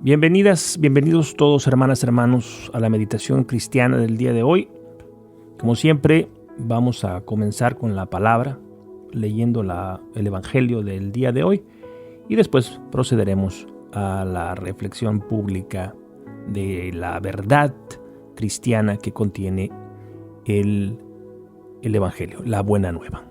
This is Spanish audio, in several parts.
Bienvenidas, bienvenidos todos, hermanas, hermanos, a la meditación cristiana del día de hoy. Como siempre, vamos a comenzar con la palabra, leyendo el Evangelio del día de hoy, y después procederemos a la reflexión pública de la verdad cristiana que contiene el Evangelio, la buena nueva.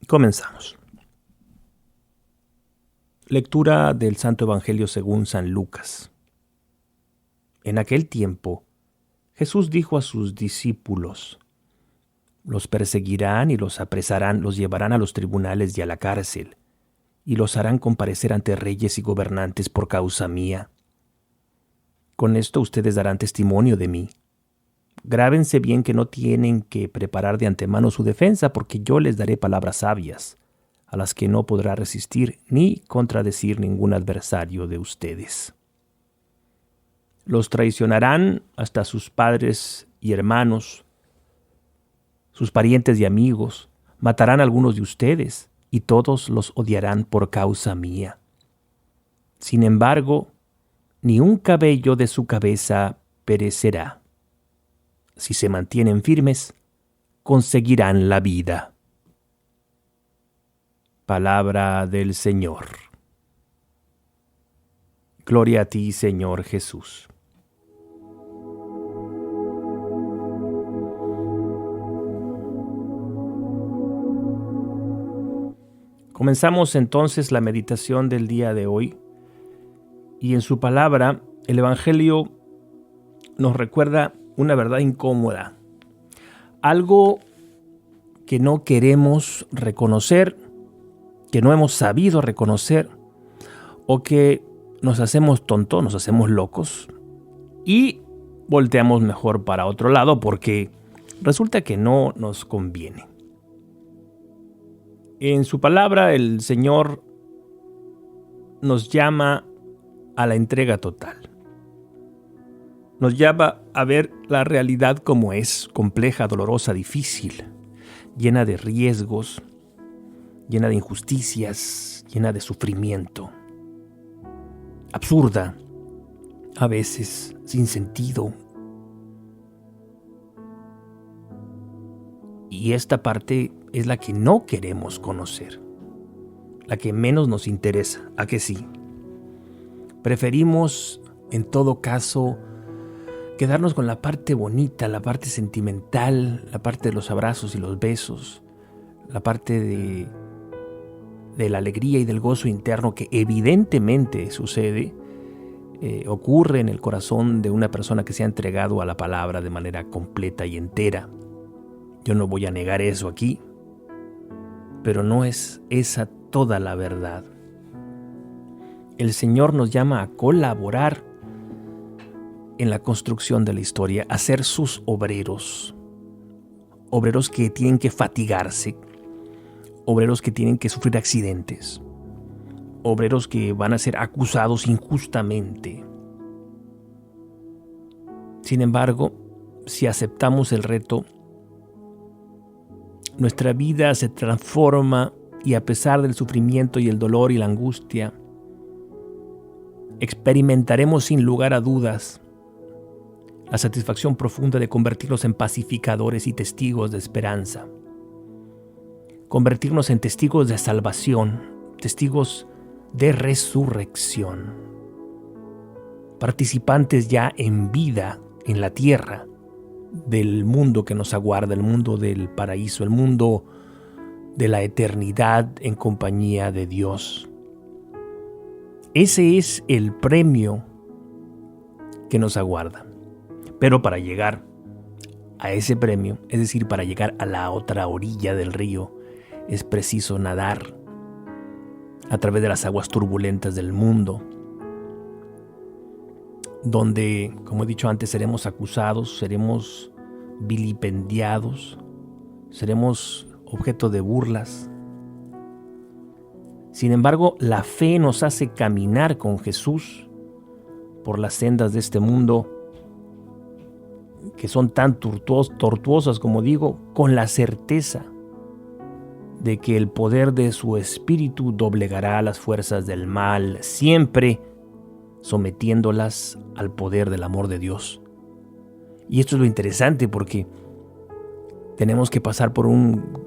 Comenzamos. Lectura del Santo Evangelio según San Lucas. En aquel tiempo, Jesús dijo a sus discípulos: los perseguirán y los apresarán, los llevarán a los tribunales y a la cárcel, y los harán comparecer ante reyes y gobernantes por causa mía. Con esto ustedes darán testimonio de mí. Grábense bien que no tienen que preparar de antemano su defensa, porque yo les daré palabras sabias, a las que no podrá resistir ni contradecir ningún adversario de ustedes. Los traicionarán hasta sus padres y hermanos, sus parientes y amigos, matarán a algunos de ustedes, y todos los odiarán por causa mía. Sin embargo, ni un cabello de su cabeza perecerá. Si se mantienen firmes, conseguirán la vida. Palabra del Señor. Gloria a ti, Señor Jesús. Comenzamos entonces la meditación del día de hoy, y en su palabra el Evangelio nos recuerda una verdad incómoda, algo que no queremos reconocer, que no hemos sabido reconocer, o que nos hacemos tontos, nos hacemos locos y volteamos mejor para otro lado porque resulta que no nos conviene. En su palabra el Señor nos llama a la entrega total. Nos llama a ver la realidad como es, compleja, dolorosa, difícil, llena de riesgos, llena de injusticias, llena de sufrimiento, absurda, a veces sin sentido. Y esta parte es la que no queremos conocer, la que menos nos interesa, ¿a que sí? Preferimos, en todo caso, quedarnos con la parte bonita, la parte sentimental, la parte de los abrazos y los besos, la parte de la alegría y del gozo interno que evidentemente sucede, ocurre en el corazón de una persona que se ha entregado a la palabra de manera completa y entera. Yo no voy a negar eso aquí, pero no es esa toda la verdad. El Señor nos llama a colaborar en la construcción de la historia, a ser sus obreros. Obreros que tienen que fatigarse, obreros que tienen que sufrir accidentes, obreros que van a ser acusados injustamente. Sin embargo, si aceptamos el reto, nuestra vida se transforma y a pesar del sufrimiento y el dolor y la angustia, experimentaremos sin lugar a dudas la satisfacción profunda de convertirnos en pacificadores y testigos de esperanza. Convertirnos en testigos de salvación, testigos de resurrección. Participantes ya en vida en la tierra del mundo que nos aguarda, el mundo del paraíso, el mundo de la eternidad en compañía de Dios. Ese es el premio que nos aguarda. Pero para llegar a ese premio, es decir, para llegar a la otra orilla del río, es preciso nadar a través de las aguas turbulentas del mundo, donde, como he dicho antes, seremos acusados, seremos vilipendiados, seremos objeto de burlas. Sin embargo, la fe nos hace caminar con Jesús por las sendas de este mundo que son tan tortuosas, como digo, con la certeza de que el poder de su espíritu doblegará a las fuerzas del mal, siempre sometiéndolas al poder del amor de Dios. Y esto es lo interesante, porque tenemos que pasar por un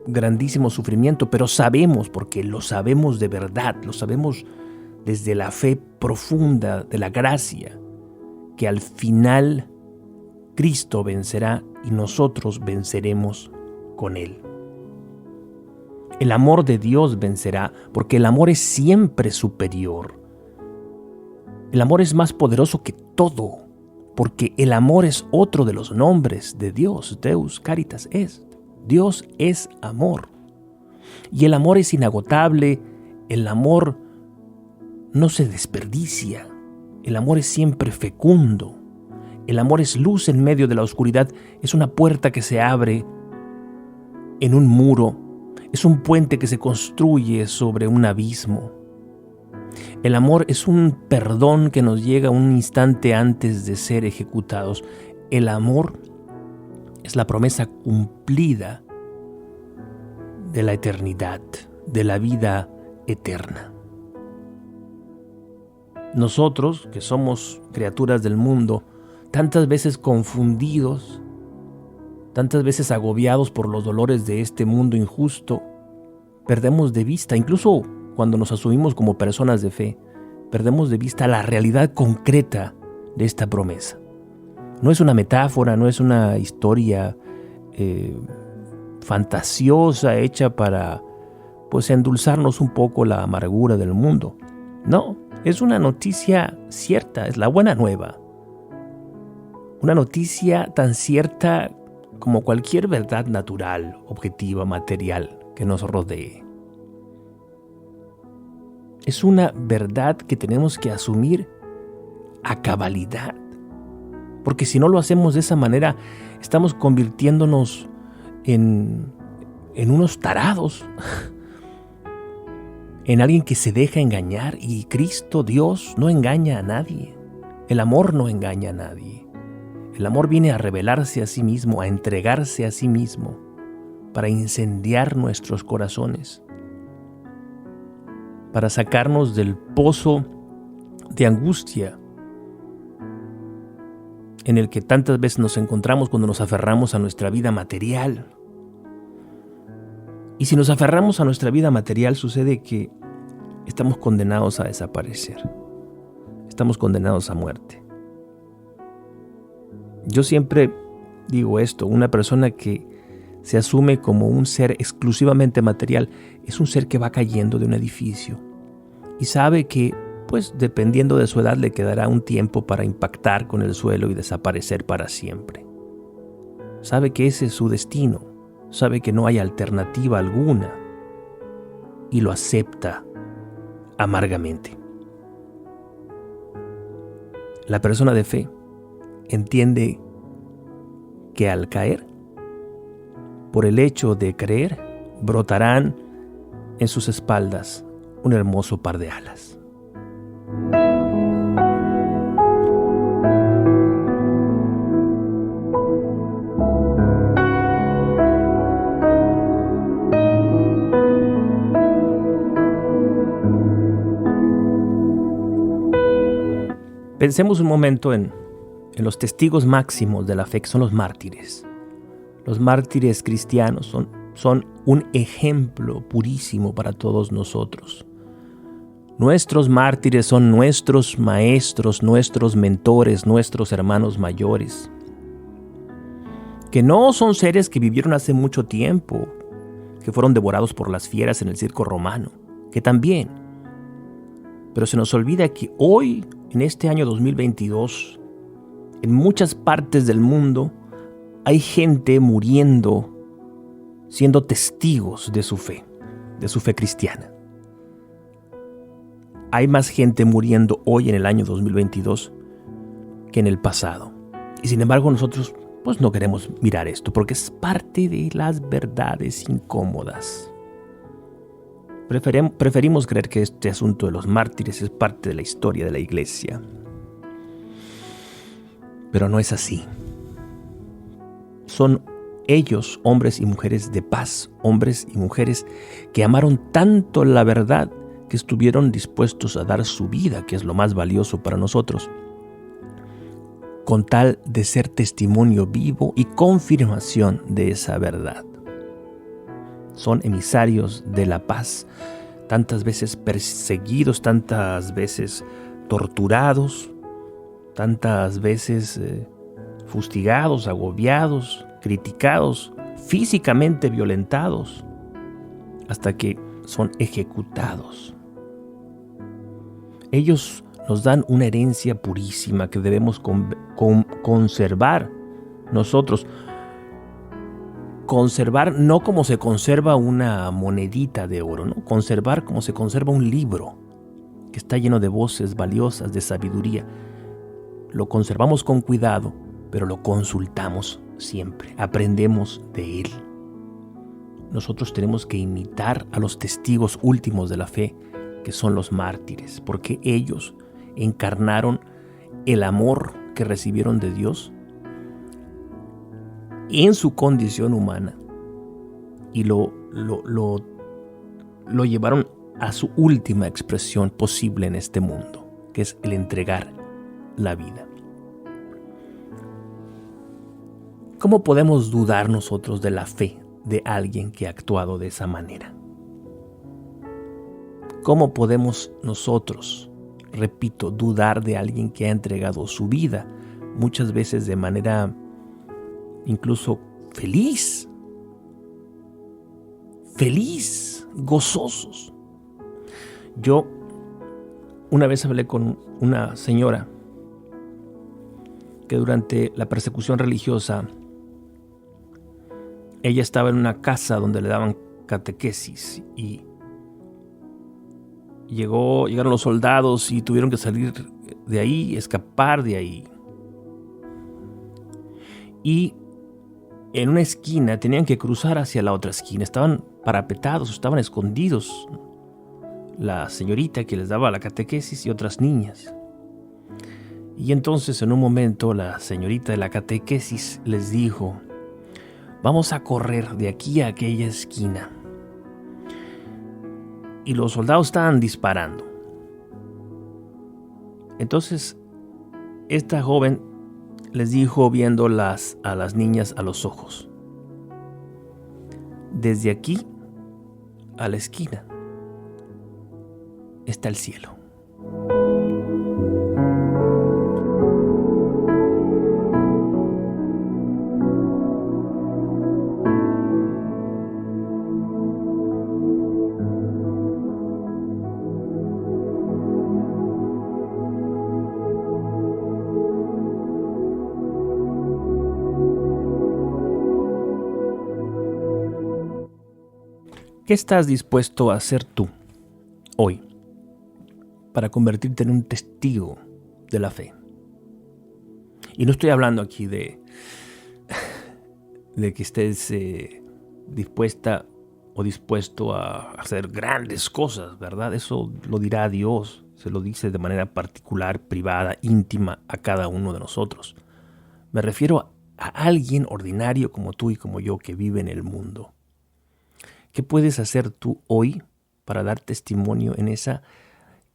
grandísimo sufrimiento, pero sabemos, porque lo sabemos de verdad, lo sabemos desde la fe profunda de la gracia, que al final Cristo vencerá y nosotros venceremos con Él. El amor de Dios vencerá, porque el amor es siempre superior. El amor es más poderoso que todo, porque el amor es otro de los nombres de Dios. Deus Caritas est. Dios es amor. Y el amor es inagotable, el amor no se desperdicia, el amor es siempre fecundo, el amor es luz en medio de la oscuridad, es una puerta que se abre en un muro, es un puente que se construye sobre un abismo. El amor es un perdón que nos llega un instante antes de ser ejecutados. El amor es la promesa cumplida de la eternidad, de la vida eterna. Nosotros, que somos criaturas del mundo, tantas veces confundidos, tantas veces agobiados por los dolores de este mundo injusto, perdemos de vista, incluso cuando nos asumimos como personas de fe, perdemos de vista la realidad concreta de esta promesa. No es una metáfora, no es una historia fantasiosa hecha para endulzarnos un poco la amargura del mundo. No, es una noticia cierta, es la buena nueva. Una noticia tan cierta como cualquier verdad natural, objetiva, material que nos rodee. Es una verdad que tenemos que asumir a cabalidad, porque si no lo hacemos de esa manera, estamos convirtiéndonos en unos tarados, en alguien que se deja engañar, y Cristo, Dios, no engaña a nadie. El amor no engaña a nadie. El amor viene a revelarse a sí mismo, a entregarse a sí mismo, para incendiar nuestros corazones, para sacarnos del pozo de angustia en el que tantas veces nos encontramos cuando nos aferramos a nuestra vida material. Y si nos aferramos a nuestra vida material, sucede que estamos condenados a desaparecer. Estamos condenados a muerte. Yo siempre digo esto: una persona que se asume como un ser exclusivamente material es un ser que va cayendo de un edificio y sabe que, dependiendo de su edad, le quedará un tiempo para impactar con el suelo y desaparecer para siempre. Sabe que ese es su destino, sabe que no hay alternativa alguna y lo acepta amargamente. La persona de fe entiende que al caer, por el hecho de creer, brotarán en sus espaldas un hermoso par de alas. Pensemos un momento en los testigos máximos de la fe, que son los mártires. Los mártires cristianos son un ejemplo purísimo para todos nosotros. Nuestros mártires son nuestros maestros, nuestros mentores, nuestros hermanos mayores, que no son seres que vivieron hace mucho tiempo, que fueron devorados por las fieras en el circo romano, que también. Pero se nos olvida que hoy, en este año 2022, en muchas partes del mundo, hay gente muriendo, siendo testigos de su fe cristiana. Hay más gente muriendo hoy en el año 2022 que en el pasado. Y sin embargo nosotros no queremos mirar esto, porque es parte de las verdades incómodas. Preferimos creer que este asunto de los mártires es parte de la historia de la iglesia. Pero no es así. Son ellos, hombres y mujeres de paz, hombres y mujeres que amaron tanto la verdad que estuvieron dispuestos a dar su vida, que es lo más valioso para nosotros, con tal de ser testimonio vivo y confirmación de esa verdad. Son emisarios de la paz, tantas veces perseguidos, tantas veces torturados, tantas veces fustigados, agobiados, criticados, físicamente violentados, hasta que son ejecutados. Ellos nos dan una herencia purísima que debemos conservar nosotros. Conservar no como se conserva una monedita de oro, ¿no? Conservar como se conserva un libro que está lleno de voces valiosas, de sabiduría. Lo conservamos con cuidado, pero lo consultamos siempre, aprendemos de él. Nosotros tenemos que imitar a los testigos últimos de la fe, que son los mártires, porque ellos encarnaron el amor que recibieron de Dios en su condición humana y lo llevaron a su última expresión posible en este mundo, que es el entregar la vida. ¿Cómo podemos dudar nosotros de la fe de alguien que ha actuado de esa manera? ¿Cómo podemos nosotros, repito, dudar de alguien que ha entregado su vida, muchas veces de manera incluso feliz, gozosos? Yo una vez hablé con una señora que durante la persecución religiosa ella estaba en una casa donde le daban catequesis y llegaron los soldados y tuvieron que salir de ahí, escapar de ahí. Y en una esquina tenían que cruzar hacia la otra esquina. Estaban parapetados, estaban escondidos la señorita que les daba la catequesis y otras niñas. Y entonces en un momento la señorita de la catequesis les dijo: vamos a correr de aquí a aquella esquina. Y los soldados estaban disparando. Entonces esta joven les dijo, viendo a las niñas a los ojos: desde aquí a la esquina está el cielo. ¿Qué estás dispuesto a hacer tú hoy para convertirte en un testigo de la fe? Y no estoy hablando aquí de que estés dispuesta o dispuesto a hacer grandes cosas, ¿verdad? Eso lo dirá Dios, se lo dice de manera particular, privada, íntima a cada uno de nosotros. Me refiero a alguien ordinario como tú y como yo que vive en el mundo. ¿Qué puedes hacer tú hoy para dar testimonio en esa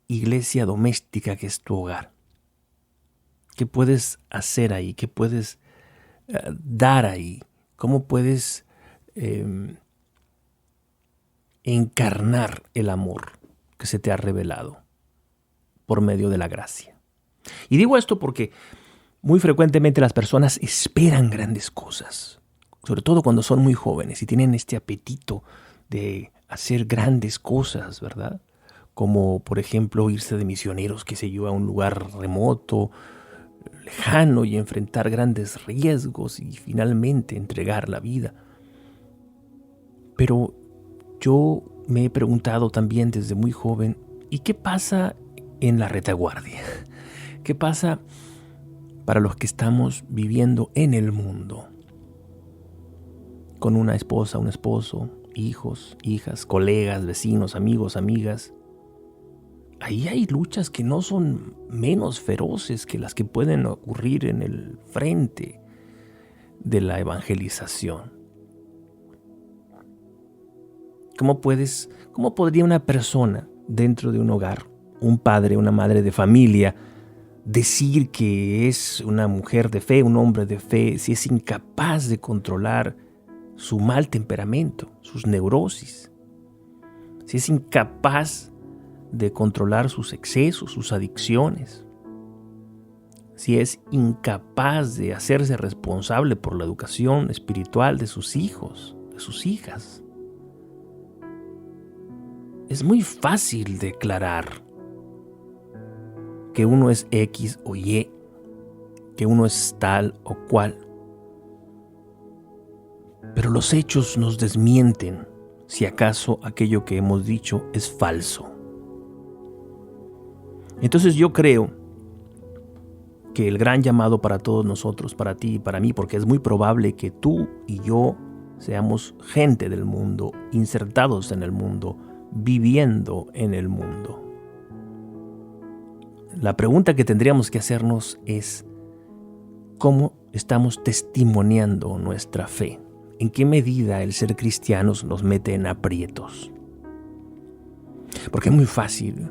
iglesia doméstica que es tu hogar? ¿Qué puedes hacer ahí? ¿Qué puedes dar ahí? ¿Cómo puedes encarnar el amor que se te ha revelado por medio de la gracia? Y digo esto porque muy frecuentemente las personas esperan grandes cosas, sobre todo cuando son muy jóvenes y tienen este apetito de hacer grandes cosas, ¿verdad? Como por ejemplo irse de misioneros, qué sé yo, a un lugar remoto, lejano y enfrentar grandes riesgos y finalmente entregar la vida. Pero yo me he preguntado también desde muy joven, ¿y qué pasa en la retaguardia? ¿Qué pasa para los que estamos viviendo en el mundo? Con una esposa, un esposo, hijos, hijas, colegas, vecinos, amigos, amigas. Ahí hay luchas que no son menos feroces que las que pueden ocurrir en el frente de la evangelización. ¿Cómo podría una persona dentro de un hogar, un padre, una madre de familia, decir que es una mujer de fe, un hombre de fe, si es incapaz de controlar su mal temperamento, sus neurosis, si es incapaz de controlar sus excesos, sus adicciones, si es incapaz de hacerse responsable por la educación espiritual de sus hijos, de sus hijas? Es muy fácil declarar que uno es X o Y, que uno es tal o cual. Pero los hechos nos desmienten si acaso aquello que hemos dicho es falso. Entonces yo creo que el gran llamado para todos nosotros, para ti y para mí, porque es muy probable que tú y yo seamos gente del mundo, insertados en el mundo, viviendo en el mundo. La pregunta que tendríamos que hacernos es: ¿cómo estamos testimoniando nuestra fe? ¿En qué medida el ser cristianos nos mete en aprietos? Porque es muy fácil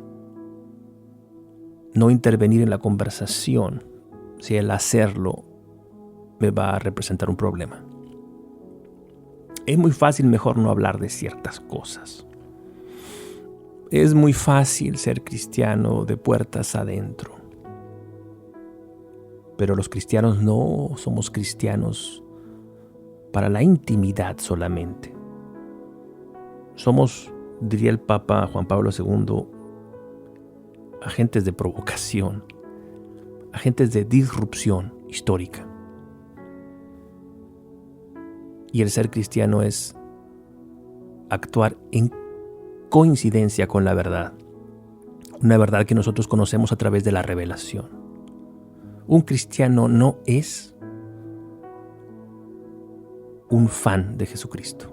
no intervenir en la conversación si el hacerlo me va a representar un problema. Es muy fácil mejor no hablar de ciertas cosas. Es muy fácil ser cristiano de puertas adentro. Pero los cristianos no somos cristianos para la intimidad solamente. Somos, diría el Papa Juan Pablo II, agentes de provocación, agentes de disrupción histórica. Y el ser cristiano es actuar en coincidencia con la verdad, una verdad que nosotros conocemos a través de la revelación. Un cristiano no es un fan de Jesucristo.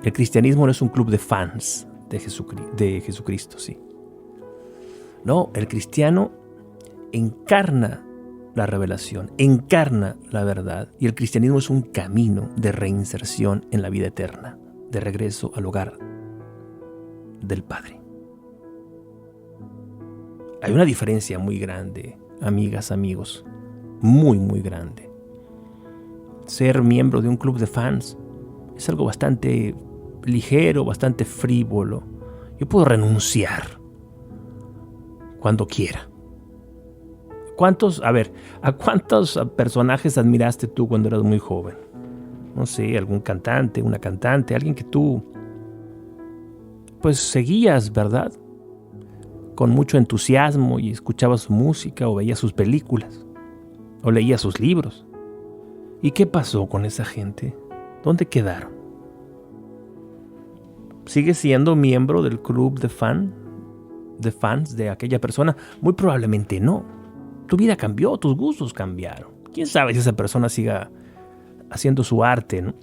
El cristianismo no es un club de fans de Jesucristo, sí. No, el cristiano encarna la revelación, encarna la verdad, y el cristianismo es un camino de reinserción en la vida eterna, de regreso al hogar del Padre. Hay una diferencia muy grande, amigas, amigos, muy, muy grande. Ser miembro de un club de fans es algo bastante ligero, bastante frívolo. Yo puedo renunciar cuando quiera. ¿A cuántos personajes admiraste tú cuando eras muy joven? No sé, algún cantante, una cantante, alguien que tú pues seguías, ¿verdad? Con mucho entusiasmo, y escuchabas su música o veías sus películas o leías sus libros. ¿Y qué pasó con esa gente? ¿Dónde quedaron? ¿Sigues siendo miembro del club de fans de aquella persona? Muy probablemente no. Tu vida cambió, tus gustos cambiaron. ¿Quién sabe si esa persona siga haciendo su arte, ¿no?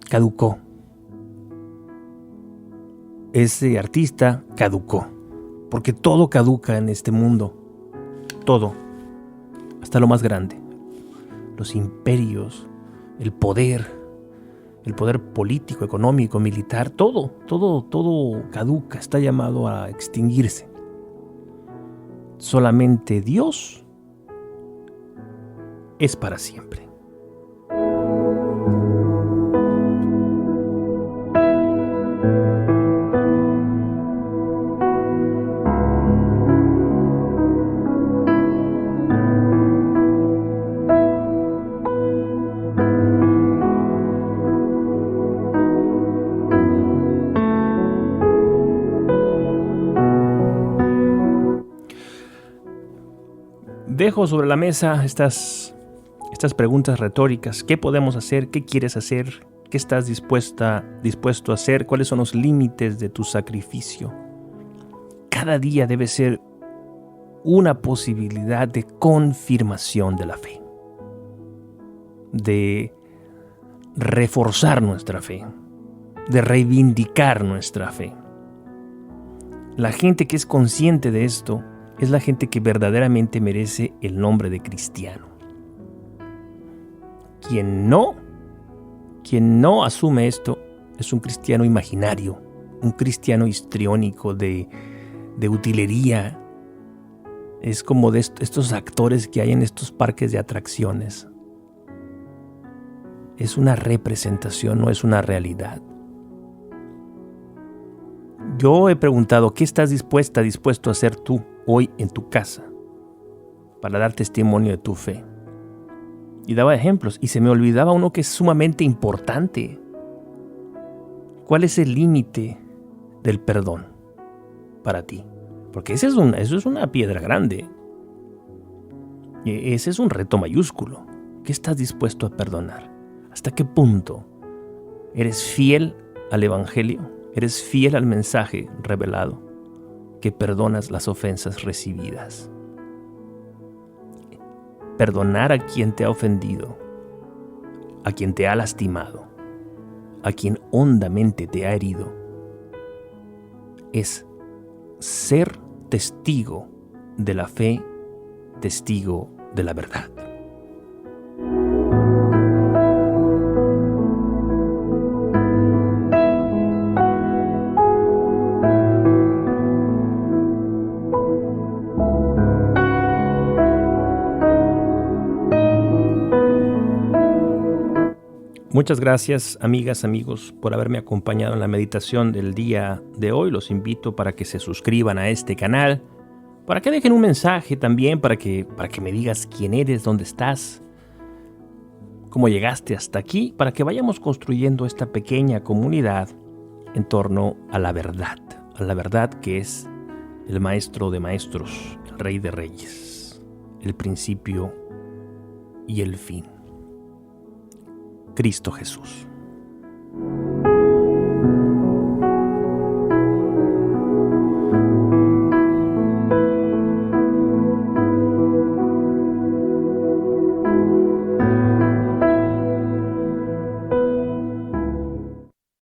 Caducó. Ese artista caducó, porque todo caduca en este mundo, todo, hasta lo más grande, los imperios, el poder político, económico, militar, todo caduca, está llamado a extinguirse. Solamente Dios es para siempre. Dejo sobre la mesa estas preguntas retóricas. ¿Qué podemos hacer? ¿Qué quieres hacer? ¿Qué estás dispuesto a hacer? ¿Cuáles son los límites de tu sacrificio? Cada día debe ser una posibilidad de confirmación de la fe, de reforzar nuestra fe, de reivindicar nuestra fe. La gente que es consciente de esto es la gente que verdaderamente merece el nombre de cristiano. Quien no asume esto es un cristiano imaginario, un cristiano histriónico de utilería. Es como de estos actores que hay en estos parques de atracciones. Es una representación, no es una realidad. Yo he preguntado, ¿qué estás dispuesto a hacer tú hoy en tu casa para dar testimonio de tu fe? Y daba ejemplos, y se me olvidaba uno que es sumamente importante. ¿Cuál es el límite del perdón para ti? Porque eso es una piedra grande. Ese es un reto mayúsculo. ¿Qué estás dispuesto a perdonar? ¿Hasta qué punto eres fiel al Evangelio? ¿Eres fiel al mensaje revelado? Que perdonas las ofensas recibidas. Perdonar a quien te ha ofendido, a quien te ha lastimado, a quien hondamente te ha herido, es ser testigo de la fe, testigo de la verdad. Muchas gracias, amigas, amigos, por haberme acompañado en la meditación del día de hoy. Los invito para que se suscriban a este canal, para que dejen un mensaje también, para que me digas quién eres, dónde estás, cómo llegaste hasta aquí, para que vayamos construyendo esta pequeña comunidad en torno a la verdad que es el maestro de maestros, el rey de reyes, el principio y el fin. Cristo Jesús.